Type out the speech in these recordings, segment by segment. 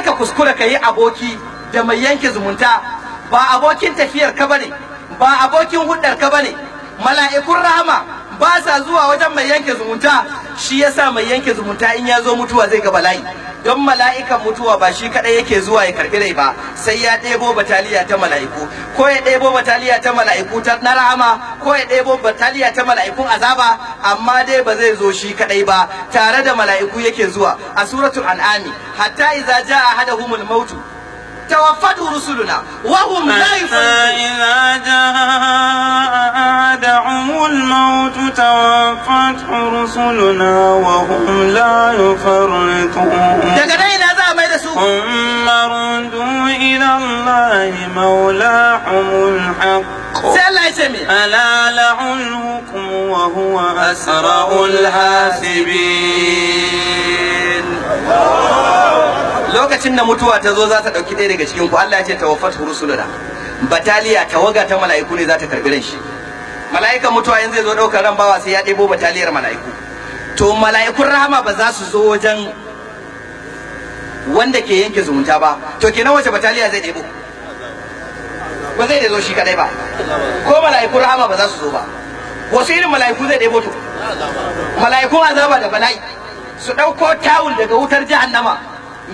ka kuskura ka yi aboki da mai yanke zumunta. Ba abokin tafiyar ka bane, ba abokin hudar ka bane. Mala'ikun rahama ba sa zuwa wajen mai yanke zumunta. Shi yasa mai yanke zumunta in ya zo mutuwa zai ga bala'i. Don mala'ikan mutuwa ba shi kadai yake zuwa ya karbi rai ba, sai ya ɗebo bataliya ta mala'iku, ko ya ɗebo bataliya ta mala'iku na rahama, ko ya ɗebo bataliya ta mala'ikun azaba, amma dai ba zai zo shi kadai ba, tare da mala'iku yake zuwa. A suratul an'ami, hatta idza jaa ahaduhumul mautu توفته رسلنا وهم لا يفرطون. إذا جاء أحدهم الموت توفته رسلنا وهم لا يفرطون. ثم ردوا إلى الله مولاهم الحق ألا له الحكم وهو أسرع الحاسبين. Lokacin da mutuwa ta zo za ta ɗauki ɗaya daga cikin ku, Allah ya ce tawaffatu rusuluna, bataliya tawaga ta mala'iku ne za ta karɓi ran shi. Mala'ikan mutuwa yanzu zai zo ɗaukar ran bawa sai ya ɗebo bataliyar mala'iku. To mala'ikun rahama ba za su zo wajen wanda ke yanke zumunta ba. To kenan wace bataliya zai ɗebo? Ba zai zo shi kadai ba. Ko mala'ikun rahama ba za su zo ba. Wasu irin mala'iku zai ɗebo to? Mala'ikun azaba da bala'i su ɗauko tawul daga wutar jahannama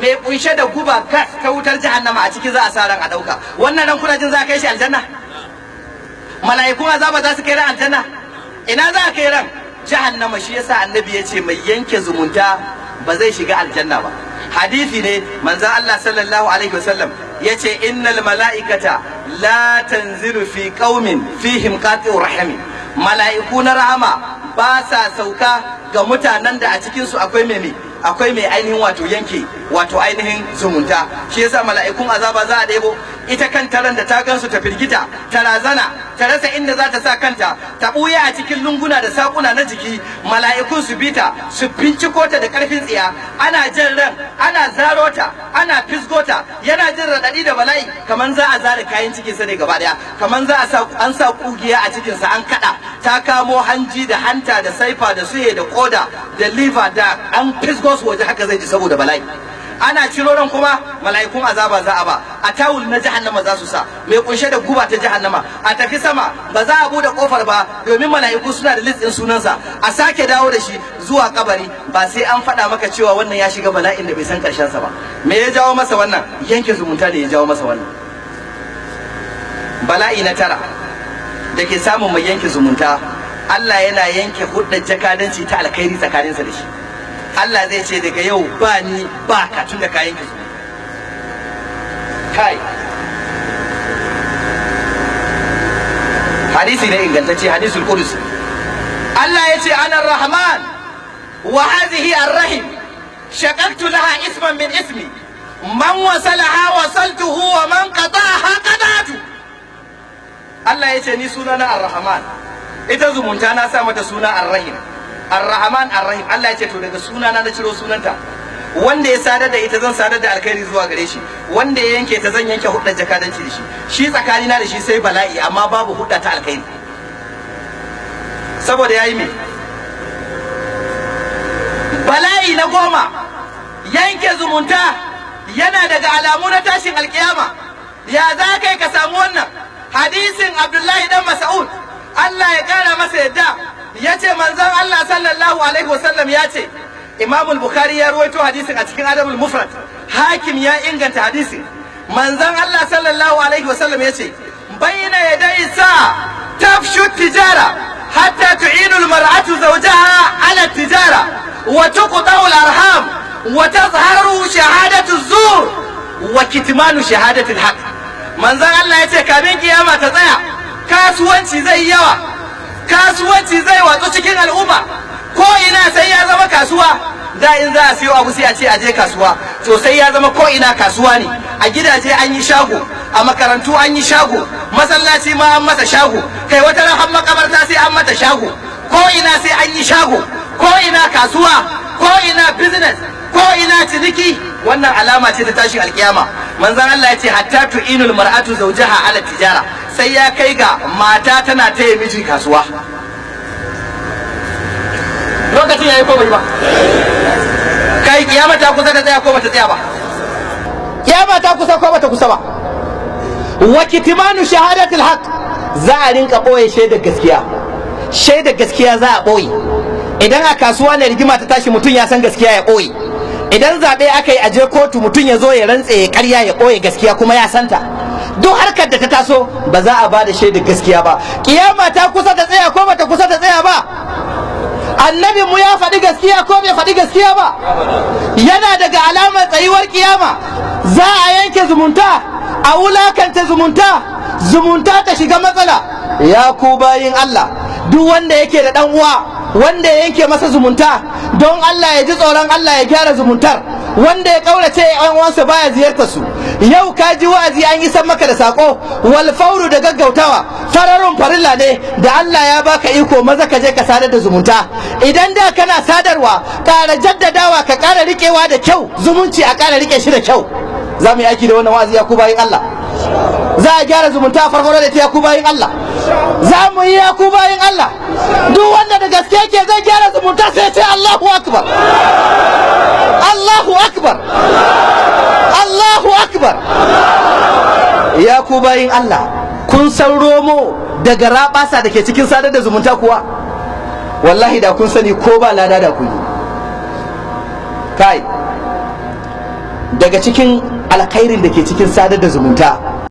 mai kunshe da guba gas ta wutar jahannama a ciki za a sa ran a dauka. Wannan ran kuna jin za a kai shi aljanna? Mala'ikun azaba za su kai ran aljanna? Ina za a kai ran? Jahannama. Shi yasa annabi ya ce mai yanke zumunta ba zai shiga aljanna ba. Hadisi ne manzon Allah sallallahu alaihi wasallam ya ce innal mala'ikata la tanzilu fi qaumin fihim qati'ur rahimi. Mala'iku na rahama ba sa sauka ga mutanen da a cikin su akwai mai ainihin wato yanke wato ainihin zumunta. Shi yasa mala'ikun azaba za a ɗebo ita kanta ran da ta gansu ta firgita, ta razana, ta rasa inda za ta sa kanta, ta ɓuya a cikin lunguna da saƙuna na jiki. Mala'ikun su bita, su binciko ta da ƙarfin tsiya, ana jin ran, ana zaro ta, ana fisgo ta, yana jin raɗaɗi da bala'i, kaman za a zare kayan cikinsa ne gaba ɗaya, kaman za a an sa ƙugiya a cikinsa an kaɗa, ta kamo hanji da hanta da saifa da suye da ƙoda da liver da an fisgo su waje, haka zai ji saboda bala'i. Ana ciro ran kuma mala'ikun azaba za a ba, a tawul na jahannama za su sa mai kunshe da guba ta jahannama, a tafi sama ba za a bude kofar ba domin mala'iku suna da list din sunansa, a sake dawo da shi zuwa kabari ba sai an faɗa maka cewa wannan ya shiga bala'in da bai san karshen sa ba. Me ya jawo masa wannan? Yanke zumunta ne ya jawo masa wannan. Bala'i na tara da ke samun mai yanke zumunta, Allah yana yanke hudar jakadanci ta alkhairi tsakaninsa da shi. Allah zai ce daga yau ba ni ba ka tun da kayan ki kai. Hadisi ne ingantacce, hadisul qudsi. Allah ya ce ana rahman wa hadhihi ar-rahim shaqaqtu laha isman min ismi man wasalaha wasaltuhu wa man qata'aha qada'tu. Allah ya ce ni sunana ar-rahman, ita zumunta na sa mata suna ar-rahim. Ar-Rahman Ar-Rahim. Allah ya ce to daga sunana na ciro sunanta. Wanda ya sadar da ita zan sadar da alkhairi zuwa gare shi, wanda ya yanke ta zan yanke hudda jakadanci da shi. Shi tsakanina da shi sai bala'i amma babu hudda ta alkhairi. Saboda yayi me? Bala'i na goma, yanke zumunta yana daga alamu na tashin alkiyama. Ya za kai ka samu wannan? Hadisin Abdullahi dan Mas'ud, Allah ya kara masa yadda, ya ce manzon Allah sallallahu alaihi wasallam ya ce, Imam Bukhari ya ruwaito hadisin a cikin Adabul Mufrad, Hakim ya inganta hadisin. Manzon Allah sallallahu alaihi wasallam ya ce, bayna yaday sa tafshu tijara hatta tu'inu al-mar'atu zawjaha ala tijara wa tuqta'u al-arham wa tazharu shahadatu az-zur wa kitmanu shahadatu al-haq. Manzon Allah ya ce kamin kiyama ta tsaya, kasuwanci zai yawa, kasuwanci zai watsu cikin al'umma, ko ina sai ya zama kasuwa. Da in za a siyo abu sai a ce a je kasuwa, to sai ya zama ko ina kasuwa ne. A gidaje an yi shago, a makarantu an yi shago, masallaci ma an masa shago, kai wata ran har makabarta sai an mata shago. Ko ina sai an yi shago, ko ina kasuwa, ko ina business, ko ina ciniki. Wannan alama ce ta tashin alkiyama. Manzon Allah ya ce hatta tu'inul mar'atu zawjaha ala tijara, sai ya kai ga mata tana taya miji kasuwa. Lokacin yayi ko bai ba? Kai kiyama ta kusa ta tsaya ko bata tsaya ba? kiyama ta kusa ko bata kusa ba. Wa kitmanu shahadatul haqq, za a rinka boye shaidar gaskiya. Shaidar gaskiya za a boye. Idan a kasuwa ne rigima ta tashi mutum ya san gaskiya ya boye. Idan zaɓe aka yi aje kotu mutum ya zo ya rantse ya karya ya ɓoye gaskiya kuma ya santa. Duk harkar da ta taso ba za a ba da shaidar gaskiya ba. Kiyama ta kusa ta tsaya ko bata kusa ta tsaya ba. Annabi mu ya faɗi gaskiya ko bai faɗi gaskiya ba. Yana daga alamar tsayuwar kiyama za a yanke zumunta, a wulakanta zumunta, zumunta ta shiga matsala. Ya ku bayin Allah, duk wanda yake da ɗan uwa wanda ya yanke masa zumunta, don Allah ya ji tsoron Allah ya gyara zumuntar. Wanda ya kaurace yan uwansa baya ziyartar su, yau ka ji wa'azi an yi san maka da sako, wal fauru da gaggautawa fararun farilla ne, da Allah ya baka iko maza ka je ka sadar da zumunta. Idan da kana sadarwa, ƙara jaddadawa, ka ƙara riƙewa da kyau, zumunci a ƙara riƙe shi da kyau. Za mu yi aiki da wannan wa'azi ya ku bayin Allah. Za a gyara zumunta a farfaro da ta ya ku bayin Allah. Za mu yi ya ku bayin Allah. Duk wanda da gaske yake zai gyara zumunta sai ce Allahu akbar, Allahu akbar, Allahu akbar. Ya ku bayin Allah, kun san romo daga rabasa da ke cikin sadar da zumunta kuwa? Wallahi da kun sani ko ba lada da kun yi. Kai, daga cikin alkhairin da ke cikin sadar da zumunta